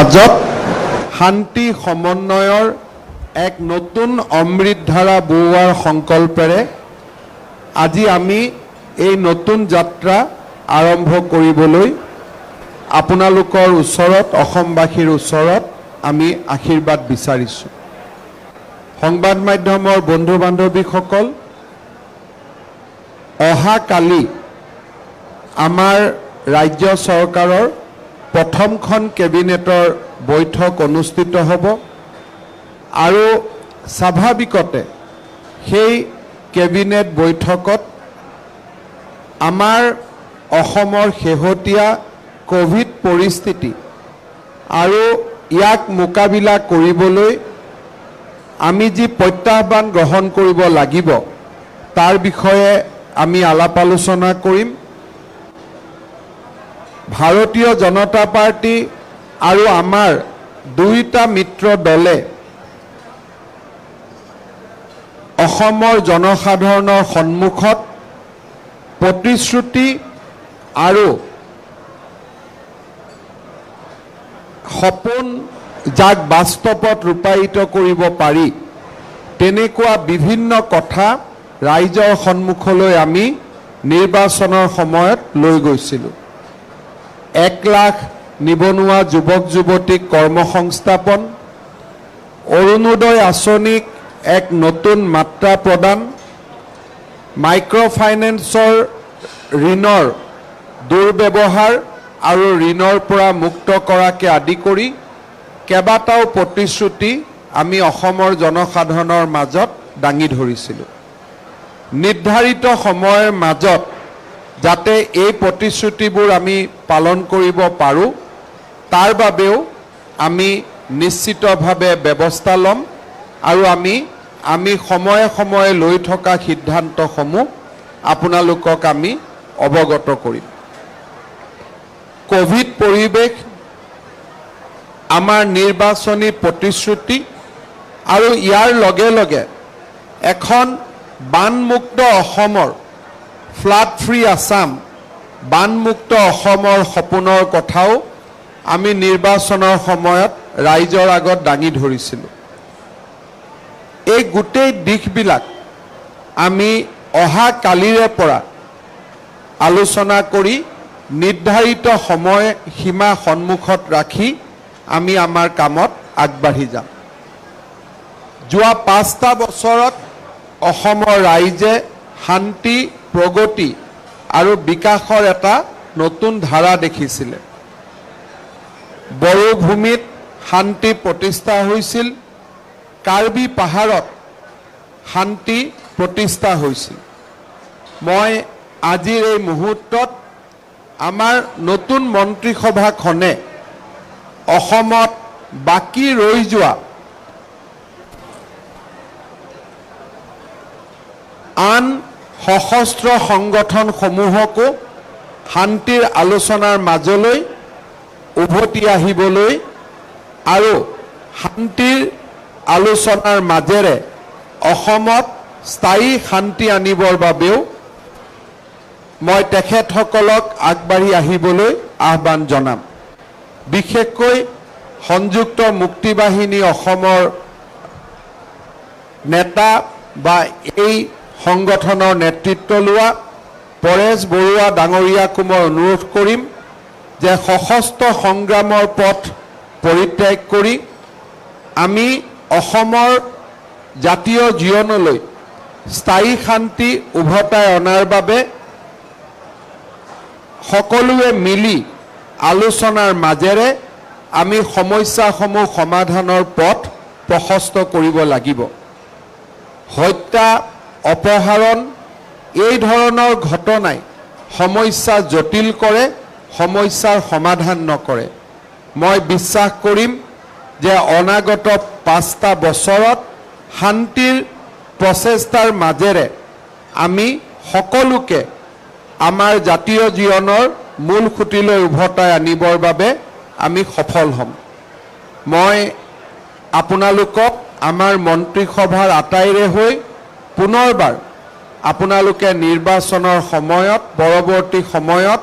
মাজত শান্তি সমন্বয়ৰ এক নতুন অমৃতধাৰা বওৱাৰ সংকল্পেৰে আজি আমি এই নতুন যাত্ৰা আৰম্ভ কৰিবলৈ আপোনালোকৰ ওচৰত অসমবাসীৰ ওচৰত আমি আশীৰ্বাদ বিচাৰিছোঁ। সংবাদ মাধ্যমৰ বন্ধু বান্ধৱীসকল, অহা কালি আমাৰ ৰাজ্য চৰকাৰৰ প্ৰথমখন কেবিনেটৰ বৈঠক অনুষ্ঠিত হ'ব আৰু স্বাভাৱিকতে সেই কেবিনেট বৈঠকত আমাৰ অসমৰ শেহতীয়া কোভিড পৰিস্থিতি আৰু ইয়াক মোকাবিলা কৰিবলৈ আমি যি প্ৰত্যাহ্বান গ্ৰহণ কৰিব লাগিব তাৰ বিষয়ে আমি আলাপ আলোচনা কৰিম। ভাৰতীয় জনতা পাৰ্টি আৰু আমাৰ দুইটা মিত্ৰ দলে অসমৰ জনসাধাৰণৰ সন্মুখত প্ৰতিশ্ৰুতি আৰু সপোন যাক বাস্তৱত ৰূপায়িত কৰিব পাৰি তেনেকুৱা বিভিন্ন কথা ৰাইজৰ সন্মুখলৈ আমি নিৰ্বাচনৰ সময়ত লৈ গৈছিলোঁ। 1 লাখ নিবনুৱা যুৱক যুৱতীক কৰ্মসংস্থাপন, অৰুণোদয় আঁচনিক এক নতুন মাত্ৰা প্ৰদান, মাইক্ৰ' ফাইনেন্সৰ ঋণৰ দুৰ্ব্যৱহাৰ আৰু ঋণৰ পৰা মুক্ত কৰাকে আদি কৰি কেইবাটাও প্ৰতিশ্ৰুতি আমি অসমৰ জনসাধাৰণৰ মাজত দাঙি ধৰিছিলোঁ। নিৰ্ধাৰিত সময়ৰ মাজত যাতে এই প্ৰতিশ্ৰুতিবোৰ আমি পালন কৰিব পাৰোঁ তাৰ বাবেও আমি নিশ্চিতভাৱে ব্যৱস্থা ল'ম আৰু আমি সময়ে সময়ে লৈ থকা সিদ্ধান্তসমূহ আপোনালোকক আমি অৱগত কৰিম। কোভিড পৰিৱেশ, আমাৰ নিৰ্বাচনী প্ৰতিশ্ৰুতি আৰু ইয়াৰ লগে লগে এখন বানমুক্ত অসমৰ, ফ্লাড ফ্ৰী আসাম, বানমুক্ত অসমৰ সপোনৰ কথাও আমি নিৰ্বাচনৰ সময়ত ৰাইজৰ আগত দাঙি ধৰিছিলোঁ। এই গোটেই দিশবিলাক আমি অহা কালিৰে পৰা আলোচনা কৰি নিৰ্ধাৰিত সময় সীমা সন্মুখত ৰাখি আমি আমাৰ কামত আগবাঢ়ি যাম। যোৱা 5টা বছৰত অসমৰ ৰাইজে শান্তি, প্ৰগতি আৰু বিকাশৰ এটা নতুন ধাৰা দেখিছিলে। বড়োভূমিত শান্তি প্ৰতিষ্ঠা হৈছিল, কাৰ্বি পাহাৰত শান্তি প্ৰতিষ্ঠা হৈছিল। মই আজিৰ এই মুহূৰ্তত আমাৰ নতুন মন্ত্ৰীসভাখনে অসমত বাকী ৰৈ যোৱা আন সশস্ত্ৰ সংগঠনসমূহকো শান্তিৰ আলোচনাৰ মাজলৈ উভতি আহিবলৈ আৰু শান্তিৰ আলোচনাৰ মাজেৰে অসমত স্থায়ী শান্তি আনিবৰ বাবেও মই তেখেতসকলক আগবাঢ়ি আহিবলৈ আহ্বান জনাম। বিশেষকৈ সংযুক্ত মুক্তি বাহিনী অসমৰ নেতা বা এই সংগঠনৰ নেতৃত্ব লোৱা পৰেশ বৰুৱা ডাঙৰীয়াকো মই অনুৰোধ কৰিম যে সশস্ত্ৰ সংগ্ৰামৰ পথ পৰিত্যাগ কৰি আমি অসমৰ জাতীয় জীৱনলৈ স্থায়ী শান্তি উভতাই অনাৰ বাবে সকলোৱে মিলি আলোচনাৰ মাজেৰে আমি সমস্যাসমূহ সমাধানৰ পথ প্ৰশস্ত কৰিব লাগিব। হত্যা, অপহৰণ এই ধৰণৰ ঘটনাই সমস্যা জটিল কৰে, সমস্যাৰ সমাধান নকৰে। মই বিশ্বাস কৰিম যে অনাগত 5টা বছৰত শান্তিৰ প্ৰচেষ্টাৰ মাজেৰে আমি সকলোকে আমাৰ জাতীয় জীৱনৰ মূল খুঁটিলৈ উভতাই আনিবৰ বাবে আমি সফল হ'ম। মই আপোনালোকক আমাৰ মন্ত্ৰীসভাৰ আটাইৰে হৈ পুনৰবাৰ আপোনালোকে নিৰ্বাচনৰ সময়ত, পৰৱৰ্তী সময়ত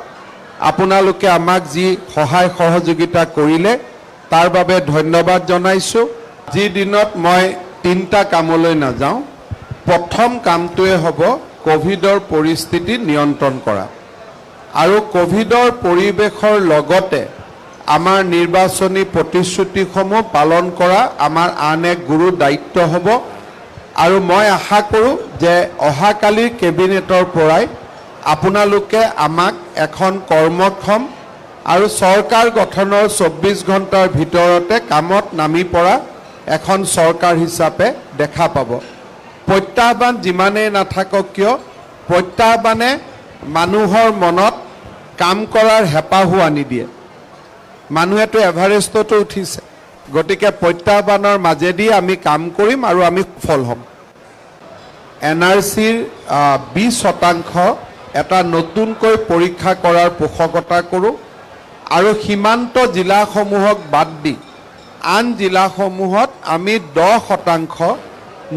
আপোনালোকে আমাক যি সহায় সহযোগিতা কৰিলে তাৰ বাবে ধন্যবাদ জনাইছোঁ। যি দিনত মই 3টা কামলৈ নাযাওঁ, প্ৰথম কামটোৱে হ'ব কোভিডৰ পৰিস্থিতি নিয়ন্ত্ৰণ কৰা আৰু কোভিডৰ পৰিৱেশৰ লগতে আমাৰ নিৰ্বাচনী প্ৰতিশ্ৰুতিসমূহ পালন কৰা আমাৰ আন এক গুৰু দায়িত্ব হ'ব। আৰু মই আশা কৰোঁ যে অহাকালিৰ কেবিনেটৰ পৰাই আপোনালোকে আমাক এখন কৰ্মক্ষম আৰু চৰকাৰ গঠনৰ 24 ঘণ্টাৰ ভিতৰতে কামত নামি পৰা এখন চৰকাৰ হিচাপে দেখা পাব। প্ৰত্যাহ্বান যিমানেই নাথাকক কিয়, প্ৰত্যাহ্বানে মানুহৰ মনত কাম কৰাৰ হেঁপাহো আনি দিয়ে। মানুহেতো এভাৰেষ্টতো উঠিছে, গতিকে প্ৰত্যাহ্বানৰ মাজেদি আমি কাম কৰিম আৰু আমি সফল হ'ম। NRCৰ 20% এটা নতুনকৈ পৰীক্ষা কৰাৰ পোষকতা কৰোঁ আৰু সীমান্ত জিলাসমূহক বাদ দি আন জিলাসমূহত আমি 10%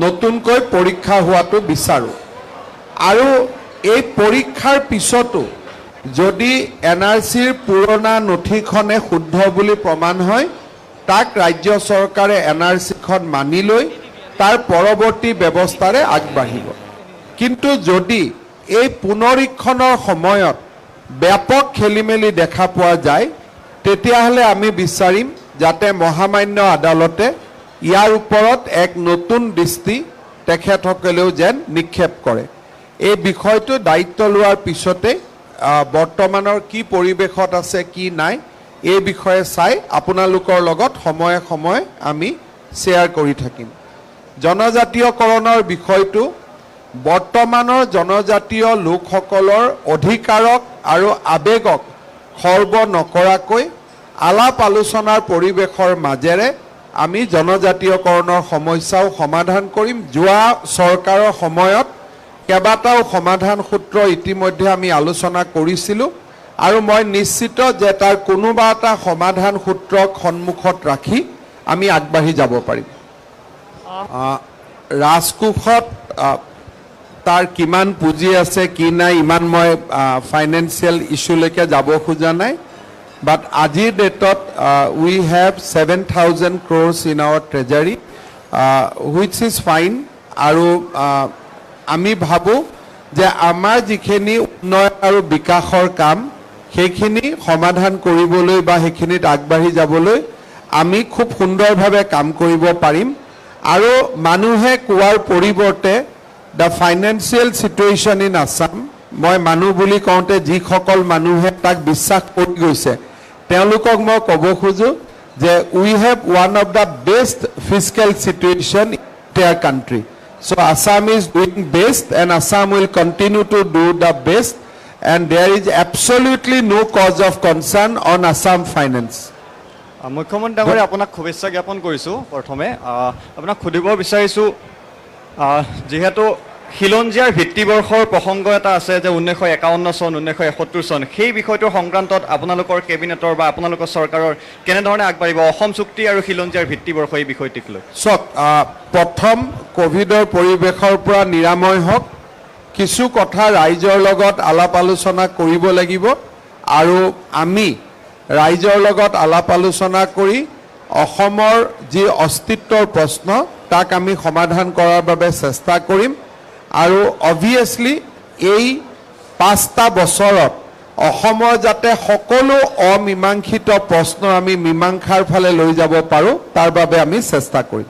নতুনকৈ পৰীক্ষা হোৱাটো বিচাৰোঁ। আৰু এই পৰীক্ষাৰ পিছতো যদি NRCৰ পুৰণা নথিখনে শুদ্ধ বুলি প্ৰমাণ হয়, তাক ৰাজ্য চৰকাৰে NRCখন মানি লৈ তাৰ পৰৱৰ্তী ব্যৱস্থাৰে আগবাঢ়িব। কিন্তু যদি এই পুনৰীক্ষণৰ সময়ত ব্যাপক খেলিমেলি দেখা পোৱা যায়, তেতিয়াহ'লে আমি বিচাৰিম যাতে মহামান্য আদালতে ইয়াৰ ওপৰত এক নতুন দৃষ্টি তেখেতসকলেও যেন নিক্ষেপ কৰে। এই বিষয়টো দায়িত্ব লোৱাৰ পিছতে বৰ্তমানৰ কি পৰিৱেশত আছে কি নাই এই বিষয়ে চাই আপোনালোকৰ লগত সময়ে সময়ে আমি শ্বেয়াৰ কৰি থাকিম। জনজাতীয়কৰণৰ বিষয়টো বৰ্তমানৰ জনজাতীয় লোকসকলৰ অধিকাৰক আৰু আৱেগক খৰ্ব নকৰাকৈ আলাপ আলোচনাৰ পৰিৱেশৰ মাজেৰে আমি জনজাতীয়কৰণৰ সমস্যাও সমাধান কৰিম। যোৱা চৰকাৰৰ সময়ত কেইবাটাও সমাধান সূত্ৰ ইতিমধ্যে আমি আলোচনা কৰিছিলোঁ আৰু মই নিশ্চিত যে তাৰ কোনোবা এটা সমাধান সূত্ৰক সন্মুখত ৰাখি আমি আগবাঢ়ি যাব পাৰিম। ৰাজকোষত তাৰ কিমান পুঁজি আছে কি নাই ইমান মই ফাইনেন্সিয়েল ইছ্যুলৈকে যাব খোজা নাই, বাট আজিৰ ডেটত we have 7,000 crores in our treasury, which is fine. আৰু আমি ভাবোঁ যে আমাৰ যিখিনি উন্নয়ন আৰু বিকাশৰ কাম সেইখিনি সমাধান কৰিবলৈ বা সেইখিনিত আগবাঢ়ি যাবলৈ আমি খুব সুন্দৰভাৱে কাম কৰিব পাৰিম। আৰু মানুহে কোৱাৰ পৰিৱৰ্তে the financial situation in Assam, মই মানুহ বুলি কওঁতে যিসকল মানুহে তাক বিশ্বাস কৰি গৈছে তেওঁলোকক মই ক'ব খোজোঁ যে we have one of the best fiscal situation in their country. So Assam is doing best and Assam will continue to do the best and there is absolutely no cause of concern on Assam finance. মুখ্যমন্ত্ৰী ডাঙৰীয়া আপোনাক শুভেচ্ছা জ্ঞাপন কৰিছোঁ। প্ৰথমে আপোনাক সুধিব বিচাৰিছোঁ, যিহেতু খিলঞ্জীয়াৰ ভিত্তিবৰ্ষৰ প্ৰসংগ এটা আছে যে 1951 চন 1971 চন, সেই বিষয়টোৰ সংক্ৰান্তত আপোনালোকৰ কেবিনেটৰ বা আপোনালোকৰ চৰকাৰৰ কেনেধৰণে আগবাঢ়িব অসম চুক্তি আৰু খিলঞ্জীয়াৰ ভিত্তিবৰ্ষ এই বিষয়টিক লৈ? চাওক, প্ৰথম কোভিডৰ পৰিৱেশৰ পৰা নিৰাময় হওক, কিছু কথা ৰাইজৰ লগত আলাপ আলোচনা কৰিব লাগিব আৰু আমি ৰাইজৰ লগত আলাপ আলোচনা কৰি অসমৰ যি অস্তিত্বৰ প্ৰশ্ন তাক আমি সমাধান কৰাৰ বাবে চেষ্টা কৰিম। আৰু অবভিয়াছলি এই 5টা বছৰত অসমৰ যাতে সকলো অমীমাংসিত প্ৰশ্ন আমি মীমাংসাৰ ফালে লৈ যাব পাৰোঁ তাৰ বাবে আমি চেষ্টা কৰিম।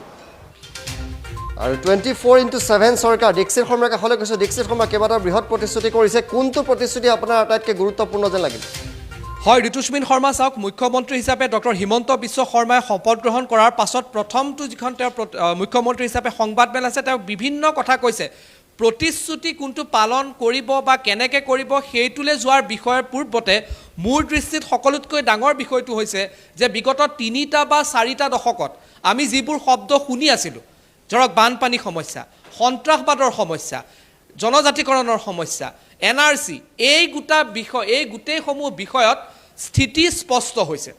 আৰু 24x7 চৰকাৰ দীক্ষিত শৰ্মাৰ কাষলৈ গৈছোঁ। দীক্ষিত শৰ্মা কেইবাটাও বৃহৎ প্ৰতিশ্ৰুতি কৰিছে, কোনটো প্ৰতিশ্ৰুতি আপোনাৰ আটাইতকৈ গুৰুত্বপূৰ্ণ যেন লাগিল? হয়, ঋতুস্মিন শৰ্মা চাওক, মুখ্যমন্ত্ৰী হিচাপে ডক্টৰ হিমন্ত বিশ্ব শৰ্মাই শপত গ্ৰহণ কৰাৰ পাছত প্ৰথমটো যিখন তেওঁ মুখ্যমন্ত্ৰী হিচাপে সংবাদমেল আছে, তেওঁ বিভিন্ন কথা কৈছে। প্ৰতিশ্ৰুতি কোনটো পালন কৰিব বা কেনেকৈ কৰিব সেইটোলৈ যোৱাৰ বিষয়ৰ পূৰ্বতে মোৰ দৃষ্টিত সকলোতকৈ ডাঙৰ বিষয়টো হৈছে যে বিগত 3টা বা 4টা দশকত আমি যিবোৰ শব্দ শুনি আছিলোঁ, ধৰক বানপানী সমস্যা, সন্ত্ৰাসবাদৰ সমস্যা, জনজাতিকৰণৰ সমস্যা, NRC, এই গোটেইসমূহ বিষয়ত স্থিতি স্পষ্ট হৈছে।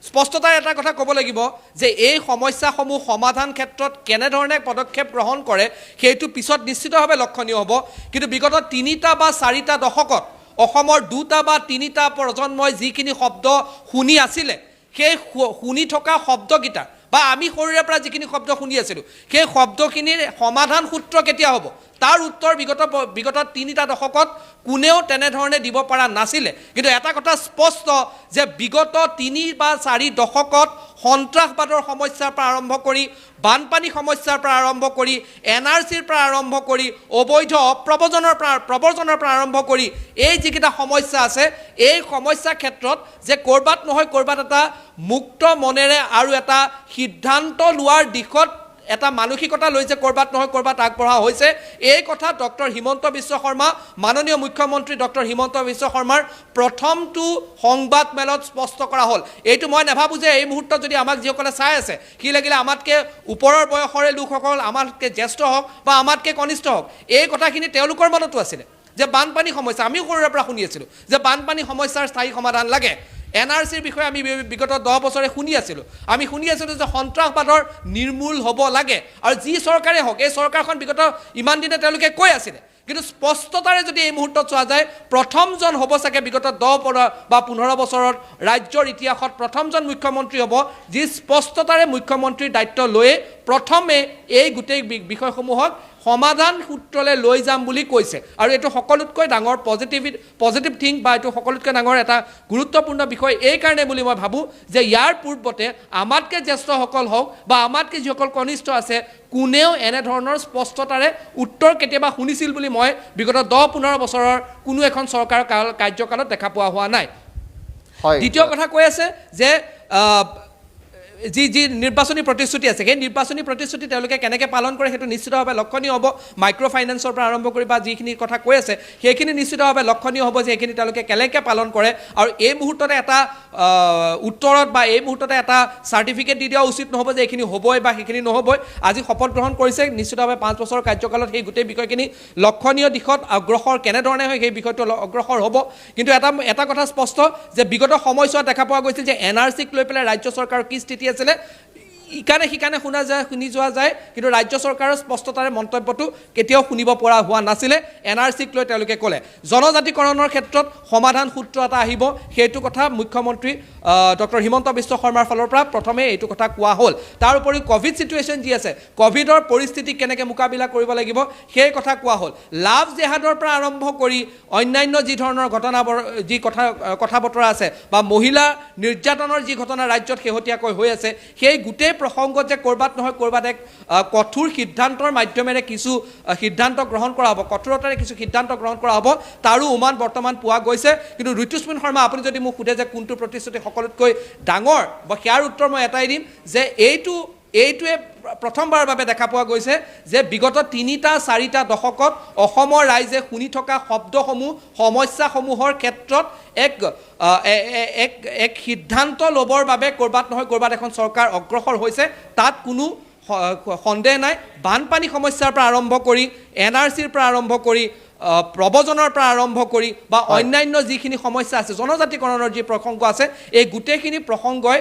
স্পষ্টতাৰ এটা কথা ক'ব লাগিব যে এই সমস্যাসমূহ সমাধান ক্ষেত্ৰত কেনেধৰণে পদক্ষেপ গ্ৰহণ কৰে সেইটো পিছত নিশ্চিতভাৱে লক্ষণীয় হ'ব। কিন্তু বিগত 3টা বা 4টা দশকত অসমৰ 2টা বা 3টা প্ৰজন্মই যিখিনি শব্দ শুনি আছিলে সেই শুনি থকা শব্দকেইটা বা আমি সৰুৰে পৰা যিখিনি শব্দ শুনি আছিলোঁ সেই শব্দখিনিৰ সমাধান সূত্ৰ কেতিয়া হ'ব তাৰ উত্তৰ বিগত 3টা দশকত কোনেও তেনেধৰণে দিব পৰা নাছিলে কিন্তু এটা কথা স্পষ্ট যে বিগত 3 বা 4 দশকত সন্ত্ৰাসবাদৰ সমস্যাৰ পৰা আৰম্ভ কৰি বানপানী সমস্যাৰ পৰা আৰম্ভ কৰি NRCৰ পৰা আৰম্ভ কৰি অবৈধ প্ৰব্ৰজনৰ পৰা আৰম্ভ কৰি এই যিকেইটা সমস্যা আছে এই সমস্যাৰ ক্ষেত্ৰত যে কৰবাত নহয় কৰবাত এটা মুক্ত মনেৰে আৰু এটা সিদ্ধান্ত লোৱাৰ দিশত এটা মানসিকতা লৈছে কৰবাত নহয় কৰবাত আগবঢ়া হৈছে এই কথা ডক্টৰ হিমন্ত বিশ্ব শৰ্মা মাননীয় মুখ্যমন্ত্ৰী ডক্টৰ হিমন্ত বিশ্ব শৰ্মাৰ প্ৰথমটো সংবাদ মেলত স্পষ্ট কৰা হ'ল এইটো মই নাভাবো যে এই মুহূৰ্তত যদি আমাক যিসকলে চাই আছে কি লাগিলে আমাতকে ওপৰৰ বয়সৰে লোকসকল আমাতকে জ্যেষ্ঠ হওক বা আমাতকে কনিষ্ঠ হওক এই কথাখিনি তেওঁলোকৰ মনতো আছিলে যে বানপানী সমস্যা আমিও সৰুৰে পৰা শুনি আছিলোঁ যে বানপানী সমস্যাৰ স্থায়ী সমাধান লাগে NRCৰ বিষয়ে আমি বিগত 10 বছৰে শুনি আছিলোঁ আমি শুনি আছিলোঁ যে সন্ত্ৰাসবাদৰ নিৰ্মূল হ'ব লাগে আৰু যি চৰকাৰে হওক এই চৰকাৰখন বিগত ইমান দিনে তেওঁলোকে কৈ আছিলে কিন্তু স্পষ্টতাৰে যদি এই মুহূৰ্তত চোৱা যায় প্ৰথমজন হ'ব চাগে বিগত 10 বা 15 বছৰত ৰাজ্যৰ ইতিহাসত প্ৰথমজন মুখ্যমন্ত্ৰী হ'ব যি স্পষ্টতাৰে মুখ্যমন্ত্ৰীৰ দায়িত্ব লৈয়ে প্ৰথমে এই গোটেই বিষয়সমূহক সমাধান সূত্ৰলৈ লৈ যাম বুলি কৈছে আৰু এইটো সকলোতকৈ ডাঙৰ পজিটিভ থিং বা এইটো সকলোতকৈ ডাঙৰ এটা গুৰুত্বপূৰ্ণ বিষয় এই কাৰণে বুলি মই ভাবোঁ যে ইয়াৰ পূৰ্বতে আমাতকৈ জ্যেষ্ঠসকল হওক বা আমাতকৈ যিসকল কনিষ্ঠ আছে কোনেও এনেধৰণৰ স্পষ্টতাৰে উত্তৰ কেতিয়াবা শুনিছিল বুলি মই বিগত 10-15 বছৰৰ কোনো এখন চৰকাৰৰ কাৰ্যকালত দেখা পোৱা হোৱা নাই দ্বিতীয় কথা কৈ আছে যে যি নিৰ্বাচনী প্ৰতিশ্ৰুতি আছে সেই নিৰ্বাচনী প্ৰতিশ্ৰুতি তেওঁলোকে কেনেকৈ পালন কৰে সেইটো নিশ্চিতভাৱে লক্ষণীয় হ'ব মাইক্ৰ' ফাইনেন্সৰ পৰা আৰম্ভ কৰি বা যিখিনি কথা কৈ আছে সেইখিনি নিশ্চিতভাৱে লক্ষণীয় হ'ব যে সেইখিনি তেওঁলোকে কেনেকৈ পালন কৰে আৰু এই মুহূৰ্ততে এটা উত্তৰত বা এই মুহূৰ্ততে এটা চাৰ্টিফিকেট দি দিয়া উচিত নহ'ব যে এইখিনি হ'বই বা সেইখিনি নহ'বই আজি শপত গ্ৰহণ কৰিছে নিশ্চিতভাৱে 5 বছৰৰ কাৰ্যকালত সেই গোটেই বিষয়খিনি লক্ষণীয় দিশত অগ্ৰসৰ কেনেধৰণে হয় সেই বিষয়টো অগ্ৰসৰ হ'ব কিন্তু এটা কথা স্পষ্ট যে বিগত সময়ছোৱাত দেখা পোৱা গৈছিল যে NRCক লৈ পেলাই ৰাজ্য চৰকাৰৰ কি স্থিতি আছিলে ইকানে শুনি যোৱা যায় কিন্তু ৰাজ্য চৰকাৰৰ স্পষ্টতাৰে মন্তব্যটো কেতিয়াও শুনিব পৰা হোৱা নাছিলে NRCক লৈ তেওঁলোকে ক'লে জনজাতিকৰণৰ ক্ষেত্ৰত সমাধান সূত্ৰ এটা আহিব সেইটো কথা মুখ্যমন্ত্ৰী ডক্টৰ হিমন্ত বিশ্ব শৰ্মাৰ ফালৰ পৰা প্ৰথমে এইটো কথা কোৱা হ'ল তাৰ উপৰি কোভিড চিটুৱেশ্যন যি আছে কোভিডৰ পৰিস্থিতি কেনেকৈ মোকাবিলা কৰিব লাগিব সেই কথা কোৱা হ'ল লাভ জেহাদৰ পৰা আৰম্ভ কৰি অন্যান্য যি ধৰণৰ কথা বতৰা আছে বা মহিলা নিৰ্যাতনৰ যি ঘটনা ৰাজ্যত শেহতীয়াকৈ হৈ আছে সেই গোটেই প্ৰসংগত যে কৰবাত নহয় কৰবাত এক কঠোৰ সিদ্ধান্তৰ মাধ্যমেৰে কিছু সিদ্ধান্ত গ্ৰহণ কৰা হ'ব কঠোৰতাৰে কিছু সিদ্ধান্ত গ্ৰহণ কৰা হ'ব তাৰো উমান বৰ্তমান পোৱা গৈছে কিন্তু ঋতুস্মিন শৰ্মা আপুনি যদি মোক সোধে যে কোনটো প্ৰতিশ্ৰুতি সকলোতকৈ ডাঙৰ বা ইয়াৰ উত্তৰ মই এটাই দিম যে এইটোৱে প্ৰথমবাৰৰ বাবে দেখা পোৱা গৈছে যে বিগত 3-4টা দশকত অসমৰ ৰাইজে শুনি থকা শব্দসমূহ সমস্যাসমূহৰ ক্ষেত্ৰত এক সিদ্ধান্ত ল'বৰ বাবে কৰবাত নহয় কৰবাত এখন চৰকাৰ অগ্ৰসৰ হৈছে তাত কোনো সন্দেহ নাই বানপানী সমস্যাৰ পৰা আৰম্ভ কৰি NRCৰ পৰা আৰম্ভ কৰি প্ৰব্ৰজনৰ পৰা আৰম্ভ কৰি বা অন্যান্য যিখিনি সমস্যা আছে জনজাতিকৰণৰ যি প্ৰসংগ আছে এই গোটেইখিনি প্ৰসংগই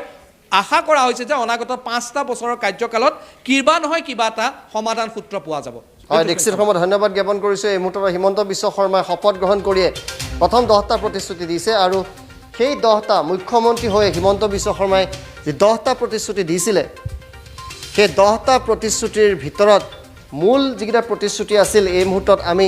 আশা কৰা হৈছে যে অনাগত 5টা বছৰৰ কাৰ্যকালত কিবা নহয় কিবা এটা সমাধান সূত্ৰ পোৱা যাব হয় দীক্ষিত শৰ্মা ধন্যবাদ জ্ঞাপন কৰিছোঁ এই মুহূৰ্তত হিমন্ত বিশ্ব শৰ্মাই শপত গ্ৰহণ কৰিয়ে প্ৰথম 10টা প্ৰতিশ্ৰুতি দিছে আৰু সেই 10টা মুখ্যমন্ত্ৰী হৈ হিমন্ত বিশ্ব শৰ্মাই যি 10টা প্ৰতিশ্ৰুতি দিছিলে সেই 10টা প্ৰতিশ্ৰুতিৰ ভিতৰত মূল যিকেইটা প্ৰতিশ্ৰুতি আছিল এই মুহূৰ্তত আমি